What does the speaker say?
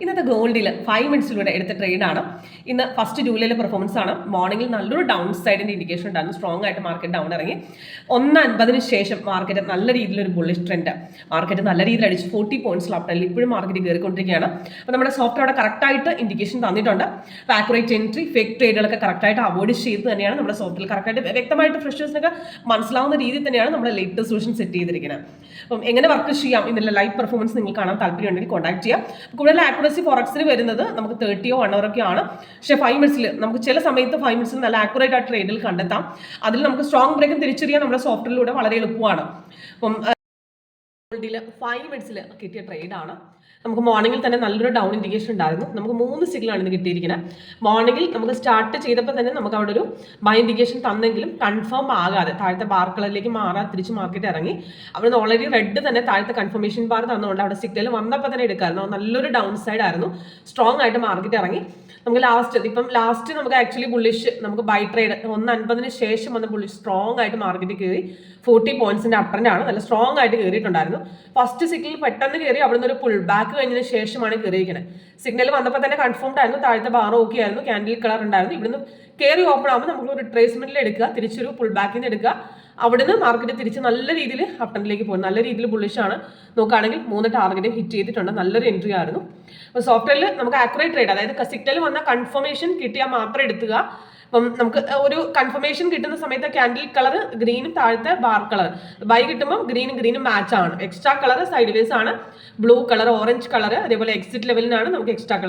ഇന്നത്തെ ഗോൾഡിൽ 5 മിനിറ്റ്സിലൂടെ എടുത്ത ട്രേഡാണ്. ഇന്ന് ഫസ്റ്റ് ജൂലൈയിലെ പെർഫോമൻസ് ആണ്. മോർണിംഗിൽ നല്ലൊരു ഡൗൺ സൈഡിന്റെ ഇൻഡിക്കേഷൻ ഉണ്ടായിരുന്നു. സ്ട്രോങ് ആയിട്ട് മാർക്കറ്റ് ഡൗൺ ഇറങ്ങി 1:50 ശേഷം മാർക്കറ്റ് നല്ല രീതിയിലൊരു ബുള്ളിഷ് ട്രെൻഡ്, മാർക്കറ്റ് നല്ല രീതിയിൽ അടിച്ച് 40 പോയിന്റ്സ് അപ്റ്ററിൽ ഇപ്പോഴും മാർക്കറ്റ് കയറിക്കൊണ്ടിരിക്കുകയാണ്. അപ്പോൾ നമ്മുടെ സോഫ്റ്റ്വെയർ അവിടെ കറക്റ്റായിട്ട് ഇൻഡിക്കേഷൻ തന്നിട്ടുണ്ട്. ആക്യുറേറ്റ് എൻട്രി, ഫേക്ക് ട്രേഡുകളൊക്കെ കറക്റ്റായിട്ട് അവോയ്ഡ് ചെയ്ത് തന്നെയാണ് നമ്മുടെ സോഫ്റ്റ്വെയർ കറക്റ്റായിട്ട് വ്യക്തമായിട്ട് ഫ്രഷേഴ്സിനൊക്കെ മനസ്സിലാവുന്ന രീതിയിൽ തന്നെയാണ് നമ്മുടെ ലേറ്റസ്റ്റ് സൊല്യൂഷൻ സെറ്റ് ചെയ്തിരിക്കുന്നത്. അപ്പം എങ്ങനെ വർക്ക് ചെയ്യാം ഇതിന്റെ ലൈവ് പെർഫോമൻസ് നിങ്ങൾ കാണാൻ താല്പര്യം ഉണ്ടെങ്കിൽ കോൺടാക്ട് ചെയ്യാം. കൂടുതൽ ആക്യുറസി ഫോറക്സിന് വരുന്നത് നമുക്ക് 30 or 1 hour ഒക്കെ ആണ്. പക്ഷേ 5 മിനിറ്റ്സിൽ നമുക്ക് ചില സമയത്ത് 5 മിനിറ്റ്സിൽ നല്ല ആക്യുറേറ്റ് ആയിട്ട് ട്രേഡിൽ കണ്ടെത്താം. അതിൽ നമുക്ക് സ്ട്രോങ് ബ്രേക്കും തിരിച്ചറിയാൻ നമ്മുടെ സോഫ്റ്റ്വെയറിലൂടെ വളരെ എളുപ്പമാണ്. അപ്പം 5 മിനിറ്റ്സിൽ കിട്ടിയ ട്രേഡാണ്. നമുക്ക് മോർണിംഗിൽ തന്നെ നല്ലൊരു ഡൗൺ ഇൻഡിക്കേഷൻ ഉണ്ടായിരുന്നു. നമുക്ക് 3 സിഗ്നലാണ് ഇന്ന് കിട്ടിയിരിക്കുന്നത്. മോർണിംഗിൽ നമുക്ക് സ്റ്റാർട്ട് ചെയ്തപ്പോൾ തന്നെ നമുക്ക് അവിടെ ഒരു ബൈ ഇൻഡിക്കേഷൻ തന്നെങ്കിലും കൺഫേം ആകാതെ താഴത്തെ ബാർ കളറിലേക്ക് മാറാതെ തിരിച്ച് മാർക്കറ്റ് ഇറങ്ങി. അവിടെ നിന്ന് ഓൾറെഡി റെഡ് തന്നെ താഴത്തെ കൺഫർമേഷൻ ബാർ തന്നുകൊണ്ട് അവിടെ സിഗ്നൽ വന്നപ്പോൾ തന്നെ എടുക്കാമായിരുന്നു. നല്ലൊരു ഡൗൺ സൈഡ് ആയിരുന്നു. സ്ട്രോങ് ആയിട്ട് മാർക്കറ്റ് ഇറങ്ങി. നമുക്ക് ലാസ്റ്റ് നമുക്ക് ആക്ച്വലി ബുള്ളിഷ്, നമുക്ക് ബൈ ട്രേഡ് 1:50 ശേഷം വന്ന ബുള്ളിഷ് സ്ട്രോങ് ആയിട്ട് മാർക്കറ്റ് കയറി 40 പോയിന്റ്സിന്റെ അപ്പറിനാണ് നല്ല സ്ട്രോങ് ആയിട്ട് കയറിയിട്ടുണ്ടായിരുന്നു. ഫസ്റ്റ് സിഗ്നൽ പെട്ടെന്ന് കയറി അവിടെ നിന്ന് ഒരു പുൾ ബാക്ക് കഴിഞ്ഞതിന് ശേഷമാണ് കയറിയിരിക്കുന്നത്. സിഗ്നൽ വന്നപ്പോൾ തന്നെ കൺഫേംഡ് ആയിരുന്നു. താഴത്തെ ബാർ ഓക്കെ ആയിരുന്നു, ക്യാൻഡിൽ കളർ ഉണ്ടായിരുന്നു. ഇവിടുന്ന് കയറി ഓപ്പൺ ആകുമ്പോൾ നമുക്ക് ഒരു റിട്രേസ്മെന്റിൽ എടുക്കുക, തിരിച്ചൊരു പുൾ ബാക്കിൽ നിന്ന് എടുക്കുക. അവിടുന്ന് മാർക്കറ്റ് തിരിച്ച് നല്ല രീതിയിൽ അപ്ടണിലേക്ക് പോകും. നല്ല രീതിയിൽ ബുള്ളിഷാണ്. നോക്കുകയാണെങ്കിൽ 3 ടാർഗറ്റ് ഹിറ്റ് ചെയ്തിട്ടുണ്ട്. നല്ലൊരു എൻട്രി ആയിരുന്നു. അപ്പോൾ സോഫ്റ്റ്വെയറിൽ നമുക്ക് ആക്യുറേറ്റ് ട്രേഡ്, അതായത് സിഗ്നൽ വന്ന കൺഫർമേഷൻ കിട്ടിയാൽ മാത്രം എടുക്കുക. അപ്പം നമുക്ക് ഒരു കൺഫർമേഷൻ കിട്ടുന്ന സമയത്ത് ക്യാൻഡിൽ കളർ ഗ്രീനും താഴത്തെ ബാർ കളർ ബൈ കിട്ടുമ്പോൾ ഗ്രീനും മാച്ച് ആണ്. എക്സ്ട്രാ കളർ സൈഡ് വേസ് ആണ്. ബ്ലൂ കളർ, ഓറഞ്ച് കളർ, അതേപോലെ എക്സിറ്റ് ലെവലിനാണ് നമുക്ക് എക്സ്ട്രാ കളർ.